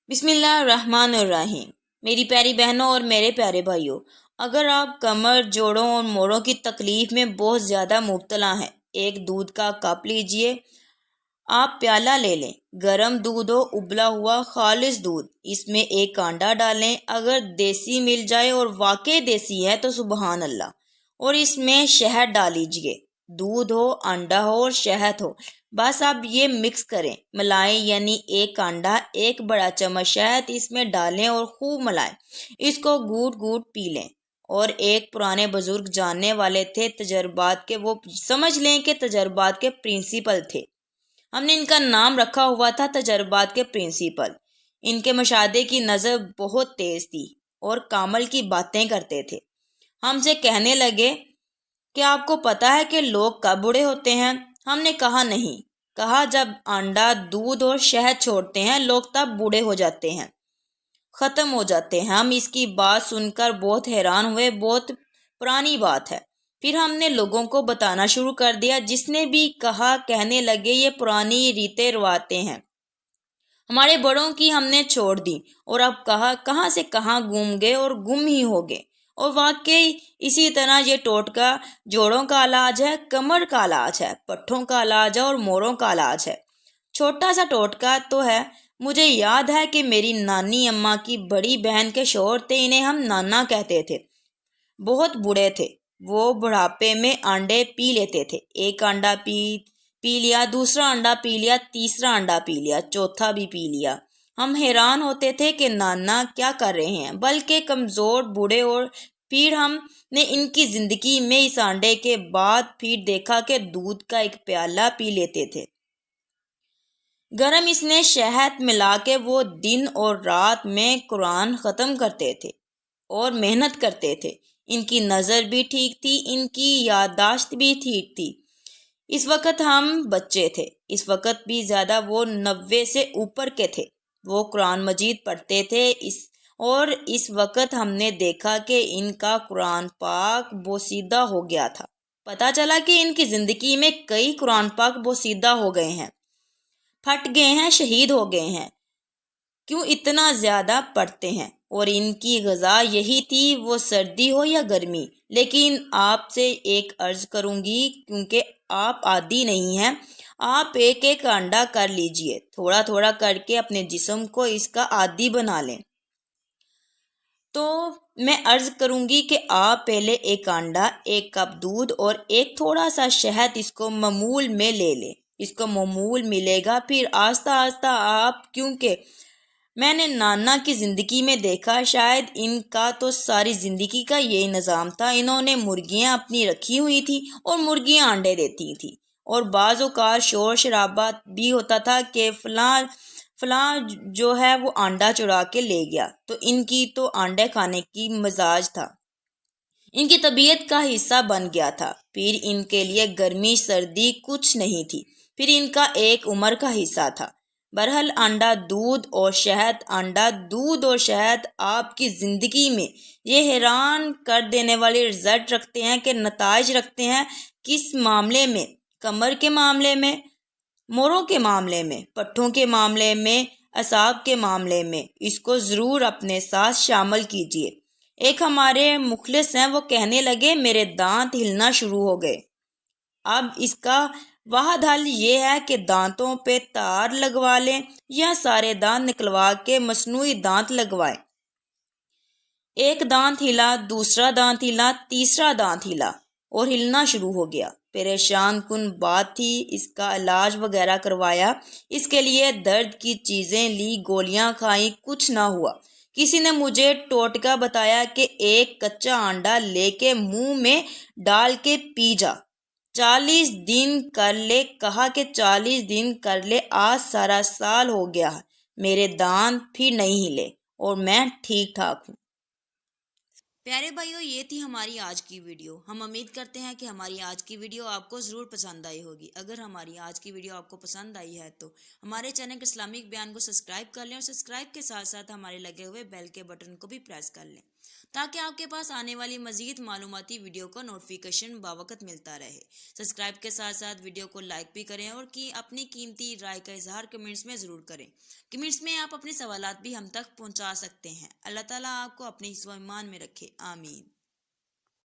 بسم اللہ الرحمن الرحیم۔ میری پیاری بہنوں اور میرے پیارے بھائیوں، اگر آپ کمر، جوڑوں اور موڑوں کی تکلیف میں بہت زیادہ مبتلا ہیں، ایک دودھ کا کپ لیجئے، آپ پیالہ لے لیں، گرم دودھ ہو، ابلا ہوا خالص دودھ، اس میں ایک انڈا ڈالیں، اگر دیسی مل جائے اور واقعی دیسی ہے تو سبحان اللہ، اور اس میں شہد ڈال لیجئے۔ دودھ ہو، انڈا ہو اور شہد ہو، بس آپ یہ مکس کریں، ملائیں، یعنی ایک انڈا، ایک بڑا چمچ شہد اس میں ڈالیں اور خوب ملائیں، اس کو گھوٹ گھوٹ پی لیں۔ اور ایک پرانے بزرگ جاننے والے تھے تجربات کے، وہ سمجھ لیں کہ تجربات کے پرنسپل تھے، ہم نے ان کا نام رکھا ہوا تھا تجربات کے پرنسپل۔ ان کے مشاہدے کی نظر بہت تیز تھی اور کامل کی باتیں کرتے تھے۔ ہم سے کہنے لگے کہ آپ کو پتا ہے کہ لوگ کب بوڑھے ہوتے ہیں؟ ہم نے کہا نہیں۔ کہا جب انڈا، دودھ اور شہد چھوڑتے ہیں لوگ تب بوڑھے ہو جاتے ہیں، ختم ہو جاتے ہیں۔ ہم اس کی بات سن کر بہت حیران ہوئے، بہت پرانی بات ہے۔ پھر ہم نے لوگوں کو بتانا شروع کر دیا، جس نے بھی کہا کہنے لگے یہ پرانی ریتیں رواتے ہیں ہمارے بڑوں کی، ہم نے چھوڑ دی اور اب کہاں سے کہاں گم گئے اور گم ہی ہو گئے۔ اور واقعی اسی طرح یہ ٹوٹکا جوڑوں کا علاج ہے، کمر کا علاج ہے، پٹھوں کا علاج ہے اور موڑوں کا علاج ہے۔ چھوٹا سا ٹوٹکا تو ہے، مجھے یاد ہے کہ میری نانی اماں کی بڑی بہن کے شوہر تھے، انہیں ہم نانا کہتے تھے، بہت بوڑھے تھے۔ وہ بڑھاپے میں انڈے پی لیتے تھے، ایک انڈا پی لیا، دوسرا انڈا پی لیا، تیسرا انڈا پی لیا، چوتھا بھی پی لیا۔ ہم حیران ہوتے تھے کہ نانا کیا کر رہے ہیں، بلکہ کمزور، بوڑھے، اور پھر ہم نے ان کی زندگی میں اس انڈے کے بعد پھر دیکھا کہ دودھ کا ایک پیالہ پی لیتے تھے، گرم، اس میں شہد ملا کے وہ دن اور رات میں قرآن ختم کرتے تھے اور محنت کرتے تھے۔ ان کی نظر بھی ٹھیک تھی، ان کی یادداشت بھی ٹھیک تھی۔ اس وقت ہم بچے تھے، اس وقت بھی زیادہ وہ 90 سے اوپر کے تھے، وہ قرآن مجید پڑھتے تھے، اور اس وقت ہم نے دیکھا کہ ان کا قرآن پاک بوسیدہ ہو گیا تھا۔ پتہ چلا کہ ان کی زندگی میں کئی قرآن پاک بوسیدہ ہو گئے ہیں، پھٹ گئے ہیں، شہید ہو گئے ہیں۔ کیوں اتنا زیادہ پڑھتے ہیں؟ اور ان کی غذا یہی تھی، وہ سردی ہو یا گرمی۔ لیکن آپ سے ایک عرض کروں گی، کیونکہ آپ عادی نہیں ہیں، آپ ایک ایک انڈا کر لیجئے، تھوڑا تھوڑا کر کے اپنے جسم کو اس کا عادی بنا لیں۔ تو میں عرض کروں گی کہ آپ پہلے ایک انڈا، ایک کپ دودھ اور ایک تھوڑا سا شہد، اس کو معمول میں لے لیں، اس کو معمول ملے گا، پھر آہستہ آہستہ آپ، کیونکہ میں نے نانا کی زندگی میں دیکھا، شاید ان کا تو ساری زندگی کا یہی نظام تھا، انہوں نے مرغیاں اپنی رکھی ہوئی تھی اور مرغیاں انڈے دیتی تھیں، اور بعض اوقات شور شرابہ بھی ہوتا تھا کہ فلاں جو ہے وہ انڈا چرا کے لے گیا، تو ان کی تو انڈے کھانے کی مزاج تھا، ان کی طبیعت کا حصہ بن گیا تھا۔ پھر ان کے لیے گرمی سردی کچھ نہیں تھی، پھر ان کا ایک عمر کا حصہ تھا۔ بہرحال انڈا، دودھ اور شہد، انڈا، دودھ اور شہد آپ کی زندگی میں یہ حیران کر دینے والی رزلٹ رکھتے ہیں کہ نتائج رکھتے ہیں، کس معاملے میں؟ کمر کے معاملے میں، موڑوں کے معاملے میں، پٹھوں کے معاملے میں، اعصاب کے معاملے میں۔ اس کو ضرور اپنے ساتھ شامل کیجئے۔ ایک ہمارے مخلص ہیں، وہ کہنے لگے میرے دانت ہلنا شروع ہو گئے۔ اب اس کا واحد حل یہ ہے کہ دانتوں پہ تار لگوا لیں یا سارے دانت نکلوا کے مصنوعی دانت لگوائیں۔ ایک دانت ہلا، دوسرا دانت ہلا، تیسرا دانت ہلا اور ہلنا شروع ہو گیا۔ پریشان کن بات تھی، اس کا علاج وغیرہ کروایا، اس کے لیے درد کی چیزیں لی، گولیاں کھائیں، کچھ نہ ہوا۔ کسی نے مجھے ٹوٹکا بتایا کہ ایک کچا انڈا لے کے منہ میں ڈال کے پی جا، 40 دن کر لے، کہا کہ 40 دن کر لے، آج سارا سال ہو گیا، میرے دانت پھر نہیں ہلے اور میں ٹھیک ٹھاک ہوں۔ پیارے بھائیو، یہ تھی ہماری آج کی ویڈیو۔ ہم امید کرتے ہیں کہ ہماری آج کی ویڈیو آپ کو ضرور پسند آئی ہوگی۔ اگر ہماری آج کی ویڈیو آپ کو پسند آئی ہے تو ہمارے چینل اسلامک بیان کو سبسکرائب کر لیں، اور سبسکرائب کے ساتھ ساتھ ہمارے لگے ہوئے بیل کے بٹن کو بھی پریس کر لیں۔ تاکہ آپ کے پاس آنے والی مزید معلوماتی ویڈیو کا نوٹیفیکیشن باوقت ملتا رہے۔ سبسکرائب کے ساتھ ساتھ ویڈیو کو لائک بھی کریں اور اپنی قیمتی رائے کا اظہار کمنٹس میں ضرور کریں۔ کمنٹس میں آپ اپنے سوالات بھی ہم تک پہنچا سکتے ہیں۔ اللہ تعالیٰ آپ کو اپنے حفظ و ایمان میں رکھے، آمین۔